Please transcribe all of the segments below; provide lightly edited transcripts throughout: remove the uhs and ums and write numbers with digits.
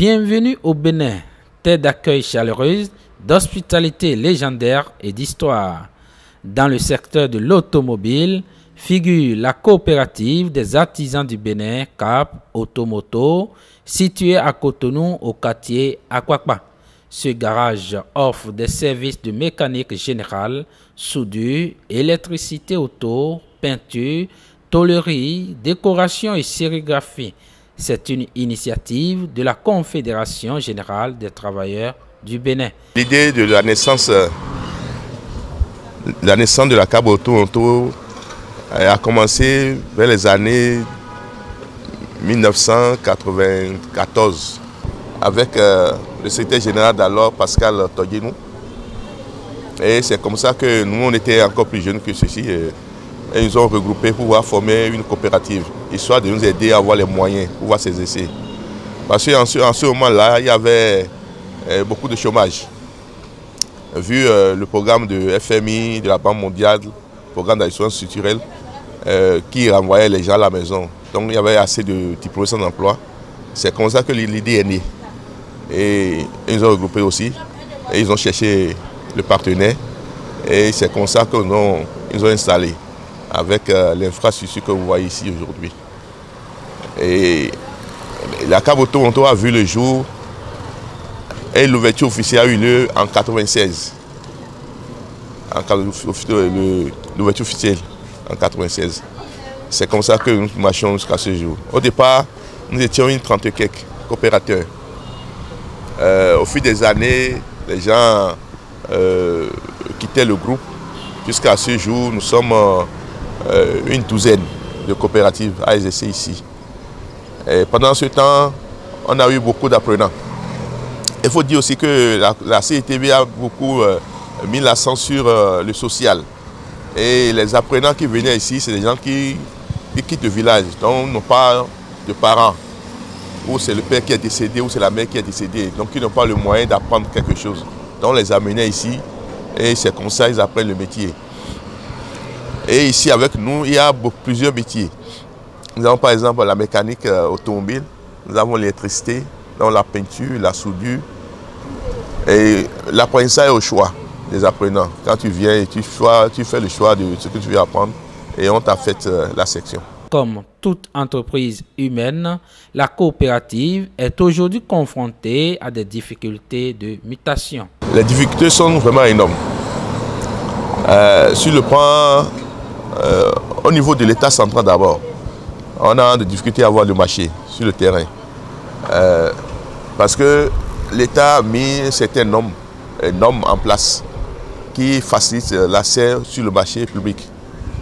Bienvenue au Bénin, terre d'accueil chaleureuse, d'hospitalité légendaire et d'histoire. Dans le secteur de l'automobile, figure la coopérative des artisans du Bénin, Cap Automoto, située à Cotonou au quartier Akwakpa. Ce garage offre des services de mécanique générale, soudure, électricité auto, peinture, tôlerie, décoration et sérigraphie. C'est une initiative de la Confédération générale des travailleurs du Bénin. L'idée de la naissance de la Cap Automoto a commencé vers les années 1994 avec le secrétaire général d'alors, Pascal Togienou. Et c'est comme ça que nous, on était encore plus jeunes que ceci. Et ils ont regroupé pour pouvoir former une coopérative, histoire de nous aider à avoir les moyens pour pouvoir s'exercer. Parce qu'en ce moment-là, il y avait beaucoup de chômage. Vu le programme de FMI, de la Banque mondiale, le programme d'assurance structurelle, qui renvoyait les gens à la maison. Donc il y avait assez de diplômés sans emploi. C'est comme ça que l'idée est née. Et ils ont regroupé aussi. Et ils ont cherché le partenaire. Et c'est comme ça qu'ils ont installé, avec l'infrastructure que vous voyez ici aujourd'hui. Et la Cap Automoto a vu le jour et l'ouverture officielle a eu lieu en 1996. L'ouverture officielle en 1996. C'est comme ça que nous marchons jusqu'à ce jour. Au départ, nous étions une trentaine quelques coopérateurs. Au fil des années, les gens quittaient le groupe. Jusqu'à ce jour, nous sommes une douzaine de coopératives à exercer ici. Et pendant ce temps, on a eu beaucoup d'apprenants. Il faut dire aussi que la CITB a beaucoup mis l'accent sur le social. Et les apprenants qui venaient ici, c'est des gens qui quittent le village, donc n'ont pas de parents. Ou c'est le père qui est décédé, ou c'est la mère qui est décédée. Donc ils n'ont pas le moyen d'apprendre quelque chose. Donc on les amenait ici, et c'est comme ça qu'ils apprennent le métier. Et ici avec nous, il y a plusieurs métiers. Nous avons par exemple la mécanique automobile, nous avons l'électricité, nous avons la peinture, la soudure. Et l'apprentissage est au choix des apprenants. Quand tu viens et tu fais le choix de ce que tu veux apprendre et on t'a fait la section. Comme toute entreprise humaine, la coopérative est aujourd'hui confrontée à des difficultés de mutation. Les difficultés sont vraiment énormes. Sur le plan, au niveau de l'État central d'abord, on a des difficultés à avoir le marché sur le terrain. Parce que l'État a mis certaines normes en place qui facilitent l'accès sur le marché public.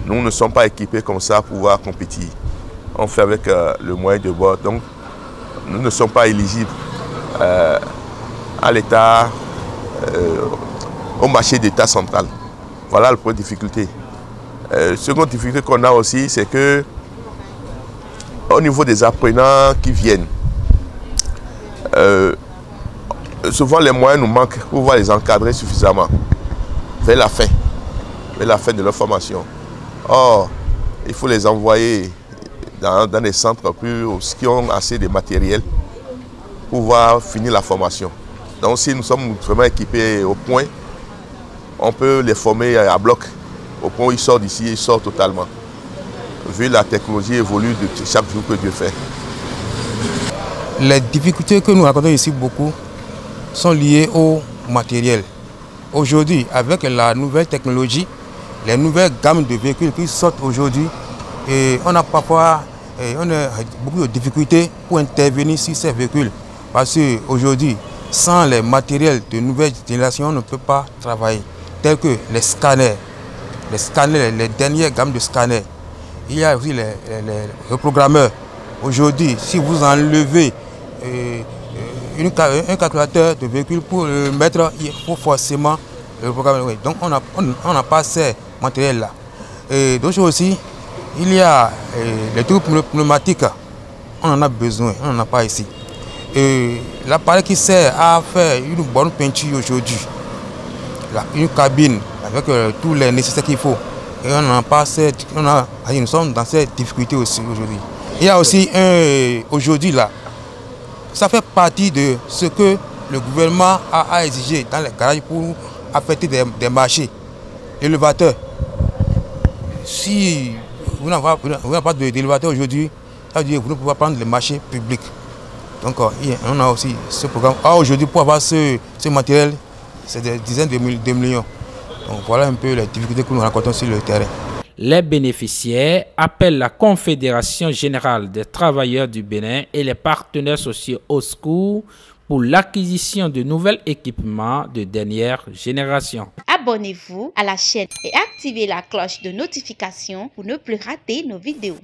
Nous ne sommes pas équipés comme ça pour pouvoir compétir. On fait avec le moyen de bord. Donc, nous ne sommes pas éligibles à l'État, au marché d'État central. Voilà le point de difficulté. Seconde difficulté qu'on a aussi, c'est que au niveau des apprenants qui viennent, souvent les moyens nous manquent pour pouvoir les encadrer suffisamment vers la fin de leur formation. Or, il faut les envoyer dans des centres qui ont assez de matériel pour pouvoir finir la formation. Donc si nous sommes vraiment équipés au point, on peut les former à bloc. Au point où ils sortent d'ici, ils sortent totalement. Vu la technologie évolue de chaque jour que Dieu fait. Les difficultés que nous rencontrons ici beaucoup sont liées au matériel. Aujourd'hui, avec la nouvelle technologie, les nouvelles gammes de véhicules qui sortent aujourd'hui, on a parfois beaucoup de difficultés pour intervenir sur ces véhicules. Parce qu'aujourd'hui, sans les matériels de nouvelle génération, on ne peut pas travailler. Tels que les scanners, les dernières gammes de scanners. Il y a aussi les reprogrammeurs. Aujourd'hui, si vous enlevez un calculateur de véhicule pour le mettre, il faut forcément le programmer. Donc on n'a pas ces matériels-là. D'autres choses aussi, il y a les trucs pneumatiques. On en a besoin, on n'en a pas ici. L'appareil qui sert à faire une bonne peinture aujourd'hui, une cabine avec tous les nécessaires qu'il faut. Et on n'a pas nous sommes dans cette difficulté aussi aujourd'hui. Il y a aussi aujourd'hui là, Ça fait partie de ce que le gouvernement a exigé dans les garages pour affecter des marchés. L'élévateur. Si vous n'avez pas d'élévateur aujourd'hui, ça veut dire que vous ne pouvez pas prendre les marchés publics. Donc on a aussi ce programme. Aujourd'hui, pour avoir ce matériel, c'est des dizaines de millions. Donc voilà un peu les difficultés que nous rencontrons sur le terrain. Les bénéficiaires appellent la Confédération générale des travailleurs du Bénin et les partenaires sociaux au secours pour l'acquisition de nouveaux équipements de dernière génération. Abonnez-vous à la chaîne et activez la cloche de notification pour ne plus rater nos vidéos.